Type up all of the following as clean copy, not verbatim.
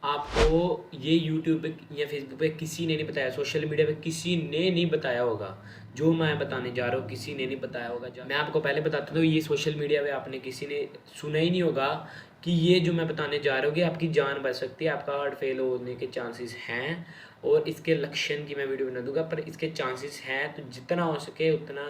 आपको ये यूट्यूब पे या फेसबुक पे किसी ने नहीं बताया, सोशल मीडिया पे किसी ने नहीं बताया होगा। जो मैं बताने जा रहा हूँ किसी ने नहीं बताया होगा। मैं आपको पहले बताता हूँ, ये सोशल मीडिया पे आपने किसी ने सुना ही नहीं होगा कि ये जो मैं बताने जा रहा हूँ कि आपकी जान बच सकती है, आपका हार्ट फेल होने के चांसेस हैं। और इसके लक्षण की मैं वीडियो बना दूंगा, पर इसके चांसेस हैं, तो जितना हो सके उतना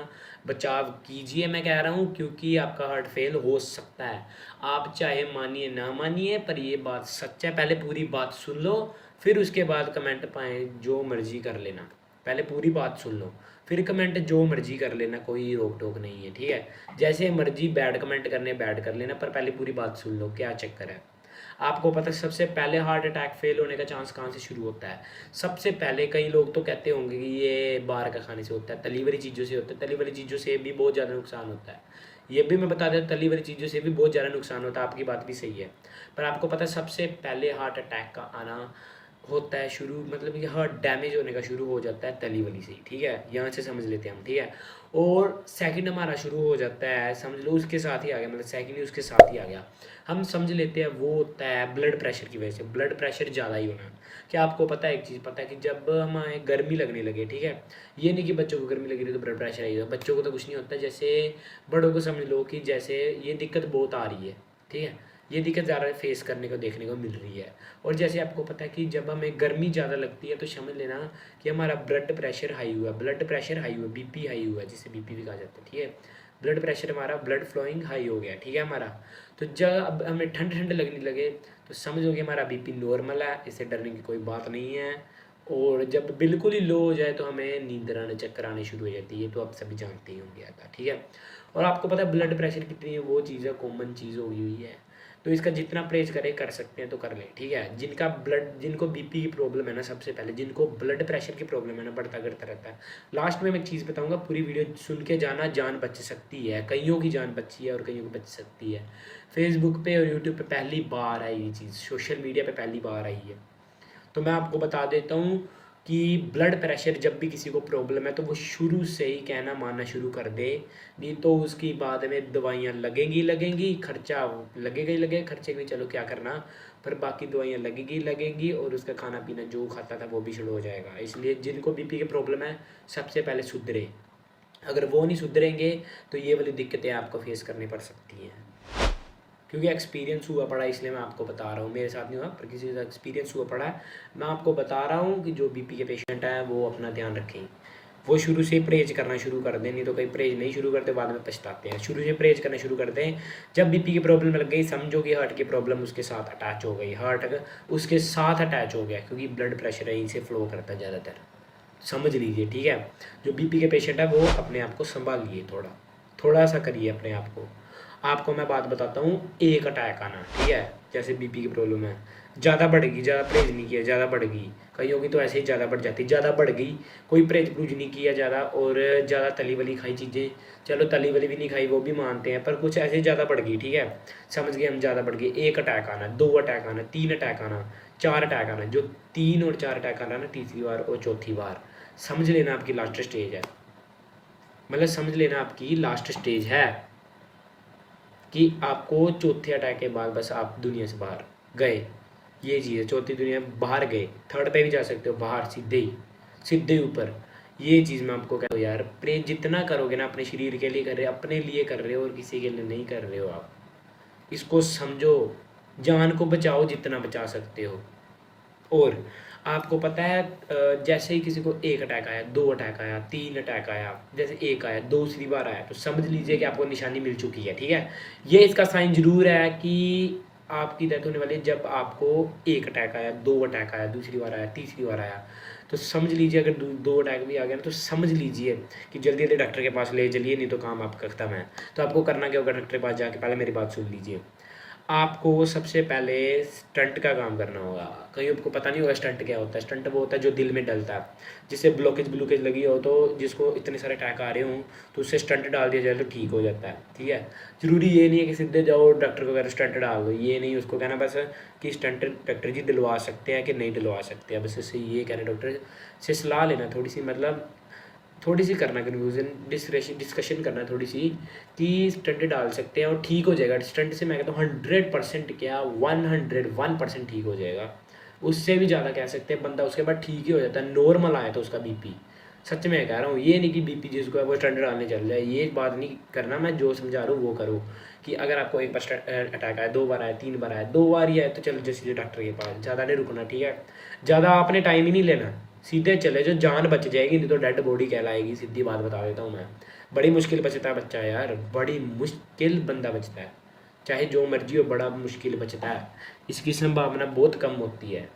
बचाव कीजिए मैं कह रहा हूँ, क्योंकि आपका हार्ट फेल हो सकता है। आप चाहे मानिए ना मानिए, पर ये बात सच है। पहले पूरी बात सुन लो, फिर उसके बाद कमेंट पाएँ जो मर्जी कर लेना। पहले पूरी बात सुन लो, फिर कमेंट जो मर्जी कर लेना, कोई रोक टोक नहीं है, ठीक है। जैसे मर्जी बैड कमेंट करने बैड कर लेना, पर पहले पूरी बात सुन लो क्या चक्कर है। आपको पता है सबसे पहले हार्ट अटैक फेल होने का चांस कहाँ से शुरू होता है? सबसे पहले कई लोग तो कहते होंगे कि ये बाहर का खाने से होता है, तली वाली चीज़ों से होता है। तली वाली चीज़ों से भी बहुत ज़्यादा नुकसान होता है। ये भी मैं बता देता, तली वाली चीज़ों से भी बहुत ज़्यादा नुकसान होता है, आपकी बात भी सही है। पर आपको पता है सबसे पहले हार्ट अटैक का आना होता है शुरू, मतलब ये हार्ट डैमेज होने का शुरू हो जाता है तली वली से ही, ठीक है। यहाँ से समझ लेते हैं हम, ठीक है। और सेकंड हमारा शुरू हो जाता है, समझ लो उसके साथ ही आ गया, मतलब सेकंड ही उसके साथ ही आ गया, हम समझ लेते हैं वो होता है ब्लड प्रेशर की वजह से। ब्लड प्रेशर ज़्यादा ही होना। क्या आपको पता है एक चीज़ पता है कि जब हमें गर्मी लगने लगे, ठीक है, ये नहीं कि बच्चों को गर्मी लगी रही तो ब्लड प्रेशर आई हो, बच्चों को तो कुछ नहीं होता। जैसे बड़ों को समझ लो कि जैसे ये दिक्कत बहुत आ रही है, ठीक है, ये दिक्कत ज़्यादा फेस करने को देखने को मिल रही है। और जैसे आपको पता है कि जब हमें गर्मी ज़्यादा लगती है तो समझ लेना कि हमारा ब्लड प्रेशर हाई हुआ, ब्लड प्रेशर हाई हुआ, बीपी हाई हुआ, जिसे बीपी भी कहा जाता है, ठीक है। ब्लड प्रेशर हमारा, ब्लड फ्लोइंग हाई हो गया, ठीक है हमारा। तो जब अब हमें ठंड ठंड लगने लगे तो समझो कि हमारा बीपी नॉर्मल है, इससे डरने की कोई बात नहीं है। और जब बिल्कुल ही लो हो जाए तो हमें नींद आने, चक्कर आने शुरू हो जाती है, तो आप सभी जानते ही होंगे आता, ठीक है। और आपको पता है ब्लड प्रेशर कितनी है, वो चीज़ है, कॉमन चीज़ हो गई हुई है। तो इसका जितना परहेज करें कर सकते हैं तो कर लें, ठीक है। जिनको बीपी की प्रॉब्लम है ना, सबसे पहले जिनको ब्लड प्रेशर की प्रॉब्लम है ना, बढ़ता करता रहता है। लास्ट में मैं एक चीज़ बताऊंगा, पूरी वीडियो सुन के जाना, जान बच सकती है, कईयों की जान बची है और कईयों की बच सकती है। फेसबुक पे और यूट्यूब पे पहली बार आई ये चीज़, सोशल मीडिया पे पहली बार आई है। तो मैं आपको बता देता हूँ कि ब्लड प्रेशर जब भी किसी को प्रॉब्लम है तो वो शुरू से ही कहना मानना शुरू कर दे, नहीं तो उसकी बाद में दवाइयाँ लगेंगी, खर्चा लगेगा ही लगेगा, खर्चे भी चलो क्या करना, पर बाकी दवाइयाँ लगेगी और उसका खाना पीना जो खाता था वो भी शुरू हो जाएगा। इसलिए जिनको बीपी की प्रॉब्लम है सबसे पहले सुधरे, अगर वो नहीं सुधरेंगे तो ये वाली दिक्कतें आपको फेस करनी पड़ सकती हैं। क्योंकि एक्सपीरियंस हुआ पड़ा, इसलिए मैं आपको बता रहा हूँ, मेरे साथ नहीं हुआ पर किसी से एक्सपीरियंस हुआ पड़ा है। मैं आपको बता रहा हूँ कि जो बीपी के पेशेंट हैं वो अपना ध्यान रखें, वो शुरू से ही परहेज करना शुरू कर दें, नहीं तो कहीं परहेज नहीं शुरू करते बाद में पछताते हैं। शुरू से परहेज करना शुरू कर दें। जब बीपी की प्रॉब्लम लग गई समझो कि हार्ट की प्रॉब्लम उसके साथ अटैच हो गई, हार्ट अगर उसके साथ अटैच हो गया, क्योंकि ब्लड प्रेशर यहीं से फ्लो करता है ज़्यादातर, समझ लीजिए, ठीक है। जो बीपी के पेशेंट है वो अपने आप को संभालिए, थोड़ा थोड़ा सा करिए अपने आप को। आपको मैं बात बताता हूँ, एक अटैक आना, ठीक है, जैसे बीपी की प्रॉब्लम है, ज़्यादा बढ़ेगी, ज़्यादा परहेज नहीं किया, ज़्यादा बढ़ गई, कईयों की तो ऐसे ही ज़्यादा बढ़ जाती, ज़्यादा बढ़ गई, कोई परहेज परहेज नहीं किया ज़्यादा, और ज़्यादा तली वली खाई चीज़ें, चलो तली वली भी नहीं खाई वो भी मानते हैं, पर कुछ ऐसे ही ज़्यादा बढ़ गई, ठीक है, समझ गए हम, ज़्यादा बढ़ गई। एक अटैक आना, दो अटैक आना, तीन अटैक आना, चार अटैक आना, जो तीन और चार अटैक आना ना, तीसरी बार और चौथी बार समझ लेना आपकी लास्ट स्टेज है, मतलब समझ लेना आपकी लास्ट स्टेज है कि आपको चौथे अटैक के बाद बस आप दुनिया से बाहर गए, ये चीज़ है, चौथी दुनिया बाहर गए, थर्ड पे भी जा सकते हो बाहर, सीधे ही ऊपर। ये चीज़ मैं आपको कह रहा हूँ यार, प्रे जितना करोगे ना अपने शरीर के लिए कर रहे हो, अपने लिए कर रहे हो और किसी के लिए नहीं कर रहे हो आप, इसको समझो, जान को बचाओ जितना बचा सकते हो। और आपको पता है जैसे ही किसी को एक अटैक आया, दो अटैक आया, तीन अटैक आया, जैसे एक आया, दूसरी बार आया, तो समझ लीजिए कि आपको निशानी मिल चुकी है, ठीक है। ये इसका साइन ज़रूर है कि आपकी डेथ होने वाली है जब आपको एक अटैक आया, दो अटैक आया, दूसरी बार आया, तीसरी बार आया, तो समझ लीजिए अगर दो अटैक भी आ गया ना तो समझ लीजिए कि जल्दी जल्दी डॉक्टर के पास ले चलिए, नहीं तो काम आपका खत्म है। तो आपको करना क्या होगा, डॉक्टर के पास जाके पहले मेरी बात सुन लीजिए, आपको सबसे पहले स्टंट का काम करना होगा। कहीं आपको पता नहीं होगा स्टंट क्या होता है। स्टंट वो होता है जो दिल में डलता है, जिससे ब्लॉकेज लगी हो, तो जिसको इतने सारे अटैक आ रहे हों तो उससे स्टंट डाल दिया जाए तो ठीक हो जाता है, ठीक है। ज़रूरी ये नहीं है कि सीधे जाओ डॉक्टर को कह स्टंट डाल दो, ये नहीं, उसको कहना बस कि स्टंट डॉक्टर जी दिलवा सकते हैं कि नहीं दिलवा सकते हैं, बस इससे ये कहना, डॉक्टर से सलाह लेना थोड़ी सी, मतलब थोड़ी सी करना कन्फ्यूज़न, डिस्कशन करना थोड़ी सी कि स्टंट डाल सकते हैं और ठीक हो जाएगा। स्टंट से मैं कहता हूँ 100% क्या 101% ठीक हो जाएगा, उससे भी ज़्यादा कह सकते हैं। बंदा उसके बाद ठीक ही हो जाता है, नॉर्मल आया तो उसका बीपी। सच में कह रहा हूँ, ये नहीं कि बीपी जिसको है वो स्टंट डालने चल जाए, ये बात नहीं करना। मैं जो समझा रहा हूँ वो करो कि अगर आपको एक बार अटैक आया, 2 बार आया, 3 बार आया, 2 बार ही आया तो चलो जो सीधे डॉक्टर के पास, ज़्यादा नहीं रुकना, ठीक है। ज़्यादा आपने टाइम ही नहीं लेना, सीधे चले जो, जान बच जाएगी, नहीं तो डेड बॉडी कहलाएगी। सीधी बात बता देता हूँ मैं, बड़ी मुश्किल बचता है बच्चा यार, बड़ी मुश्किल बंदा बचता है, चाहे जो मर्जी हो, बड़ा मुश्किल बचता है। इसकी संभावना बहुत कम होती है।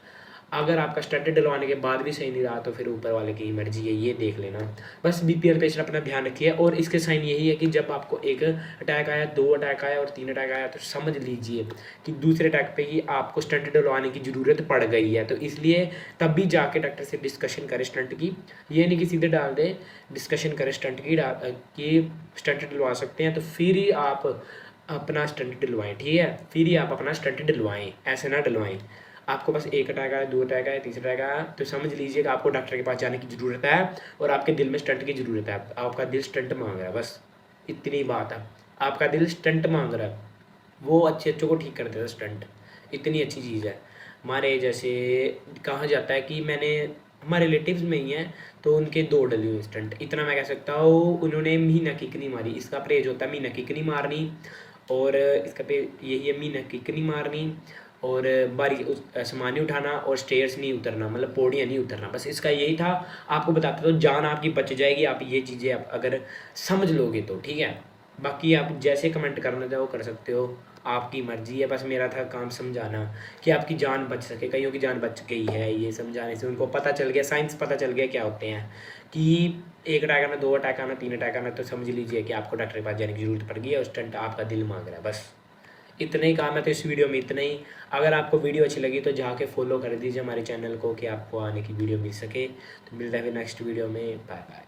अगर आपका स्टंट डलवाने के बाद भी सही नहीं रहा तो फिर ऊपर वाले की मर्जी है, ये देख लेना। बस बीपीएल पेशेंट अपना ध्यान रखिए। और इसके साइन यही है कि जब आपको एक अटैक आया, 2 अटैक आया और 3 अटैक आया तो समझ लीजिए कि दूसरे अटैक पे ही आपको स्टंट डलवाने की ज़रूरत पड़ गई है। तो इसलिए तब भी जाके डॉक्टर से डिस्कशन करें स्टंट की, ये नहीं कि सीधे डाल दे, डिस्कशन करें स्टंट की कि स्टंट डलवा सकते हैं तो फिर ही आप अपना स्टंट डलवाएं, ठीक है। फिर ही आप अपना स्टंट डलवाएं, ऐसे ना डलवाएं। आपको बस 1 अटैक आया, 2 अटैक आया, तीसरा अटैक आया तो समझ लीजिए कि आपको डॉक्टर के पास जाने की ज़रूरत है और आपके दिल में स्टंट की ज़रूरत है। आपका दिल स्टंट मांग रहा है, बस इतनी बात है। आपका दिल स्टंट मांग रहा है, वो अच्छे को ठीक कर देता है स्टंट, इतनी अच्छी चीज़ है। हमारे जैसे कहा जाता है कि मैंने हमारे रिलेटिव्स में ही हैं तो उनके 2 डली हुई स्टंट, इतना मैं कह सकता हूँ। उन्होंने मीना किकनी मारी, इसका परहेज होता है मीना किकनी मारनी, और इसका पे यही है मीना किकनी मारनी, और बारी सामान नहीं उठाना और स्टेयर्स नहीं उतरना, मतलब पौड़ियाँ नहीं उतरना। बस इसका यही था, आपको बताता तो जान आपकी बच जाएगी, आप ये चीज़ें आप अगर समझ लोगे तो, ठीक है। बाकी आप जैसे कमेंट करना चाहो कर सकते हो, आपकी मर्ज़ी है। बस मेरा था काम समझाना कि आपकी जान बच सके। कईयों की जान बच गई है, ये समझाने से उनको पता चल गया, साइंस पता चल गया क्या होते हैं कि 1 अटैक आना, 2 अटैक आना, 3 अटैक आना तो समझ लीजिए कि आपको डॉक्टर के पास जाने की ज़रूरत पड़ गई है और स्टंट आपका दिल मांग रहा है। बस इतना ही काम है तो इस वीडियो में इतना ही। अगर आपको वीडियो अच्छी लगी तो जाके फॉलो कर दीजिए हमारे चैनल को कि आपको आने की वीडियो मिल सके। तो मिलता है फिर नेक्स्ट वीडियो में, बाय बाय।